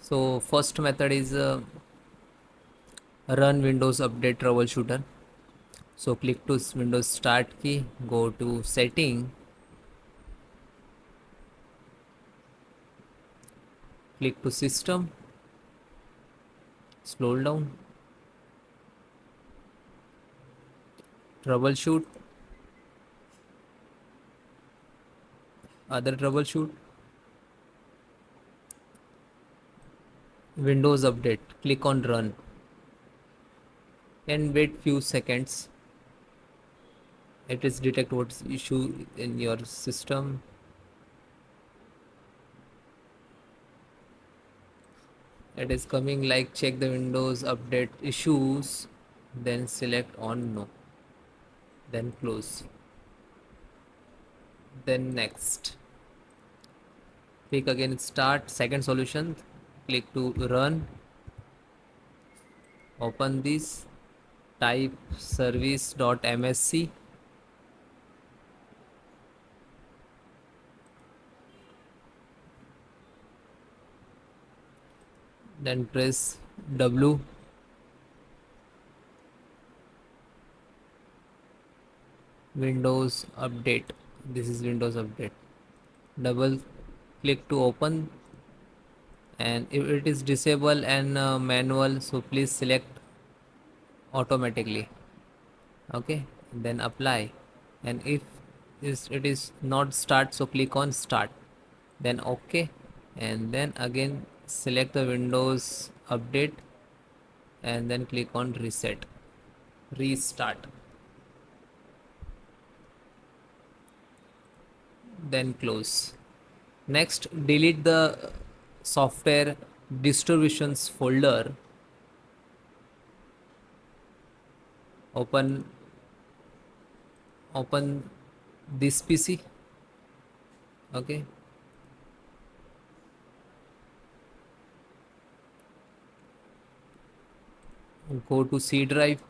So first method is run Windows Update Troubleshooter. So click to Windows Start key, go to Setting, click to System, scroll down, Troubleshoot, other troubleshoot, Windows Update. Click on Run and wait few seconds. It is detect what's issue in your system. It is coming like check the Windows Update issues, then select on No, then close, then next. Click again Start. Second solution, click to Run, open this, type service.msc, then press W, Windows Update. This is Windows Update. Double click to open, and if it is disable and manual, so please select automatically. Okay, then apply, and if it is not start, so click on Start, then OK, and then again select the Windows Update and then click on Reset, Restart, then close. Next, delete the software distributions folder. Open this PC. Okay, go to C drive,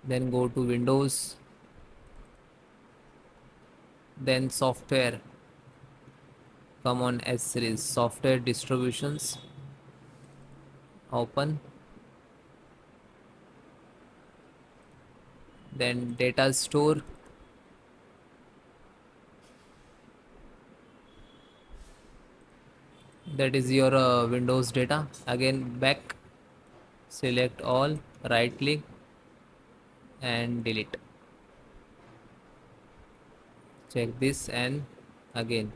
then go to Windows, then software, come on S series, software distributions, open, then data store, that is your Windows data. Again back, select all, right click and delete. Check this and again,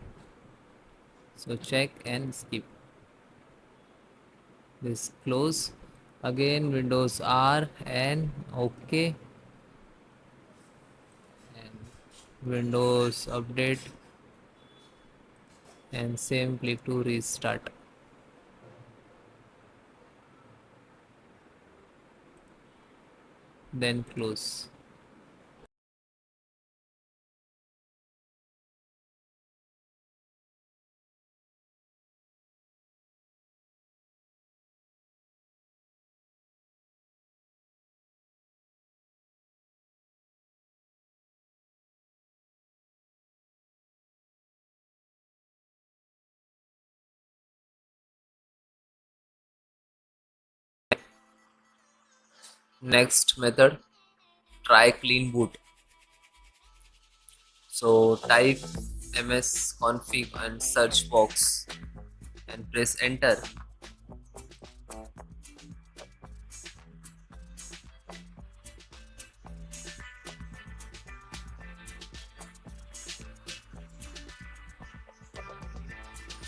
so check and skip this, close, again Windows R and OK, and Windows Update, and same, click to restart, then close. Next method, try clean boot. So type msconfig and search box and press enter,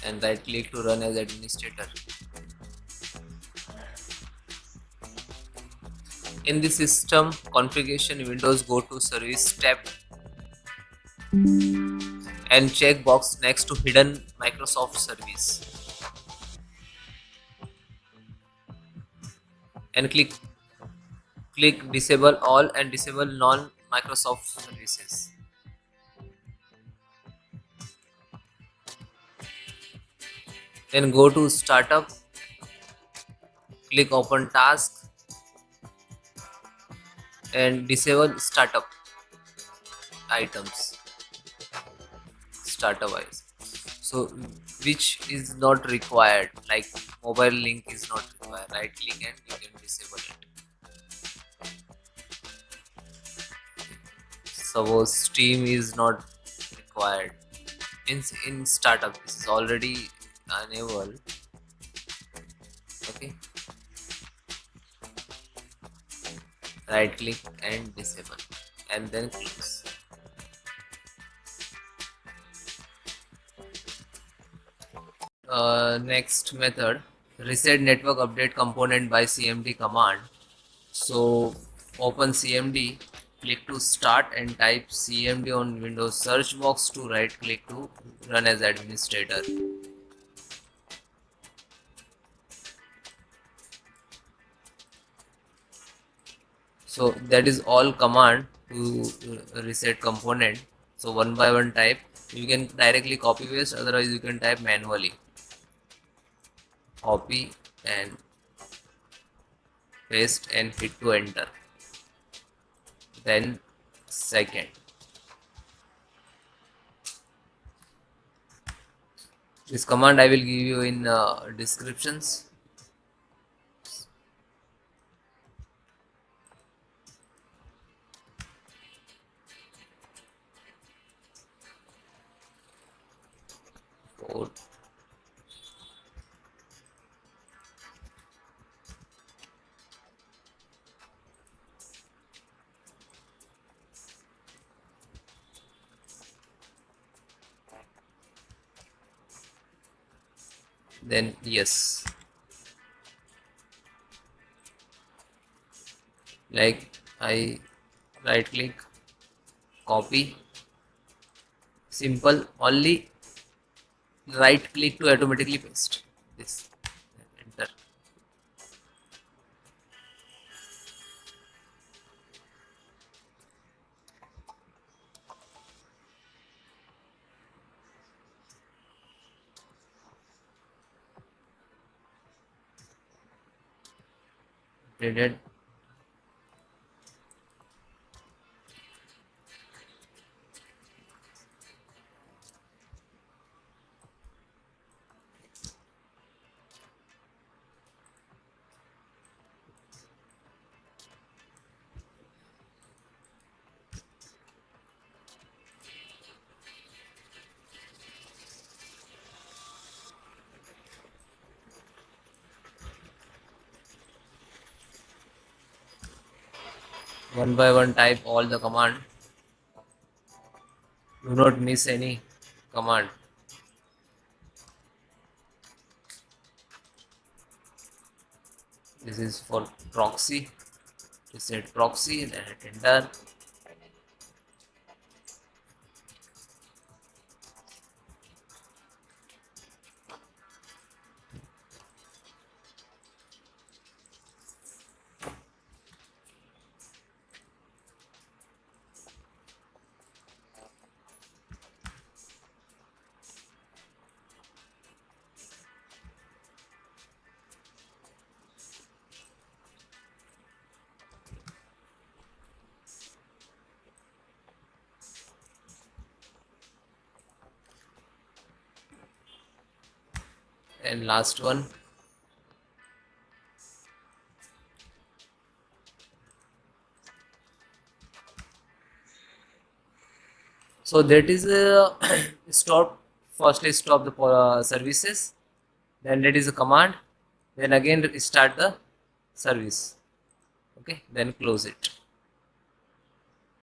and right click to run as administrator. In the system configuration windows, go to service tab and check box next to hidden Microsoft service and click disable all and disable non Microsoft services. Then go to startup, click open task and disable startup items, startup wise. So which is not required, like mobile link is not required, right click and you can disable it. Suppose Steam is not required in startup, this is already enabled. Okay, right click and disable and then close. Next method, reset network update component by cmd command. So open cmd, click to start and type cmd on Windows search box to right click to run as administrator. So that is all command to reset component. So one by one type, you can directly copy paste, otherwise you can type manually. Copy and paste and hit to enter. Then second, this command I will give you in descriptions. Four. Then yes, like I right click, copy, simple, only right click to automatically paste this, enter. Did. One by one type all the command, do not miss any command. This is for proxy, reset proxy, then hit enter. And last one, so that is a stop, firstly stop the services, then that is a command, then again start the service. Okay, then close it.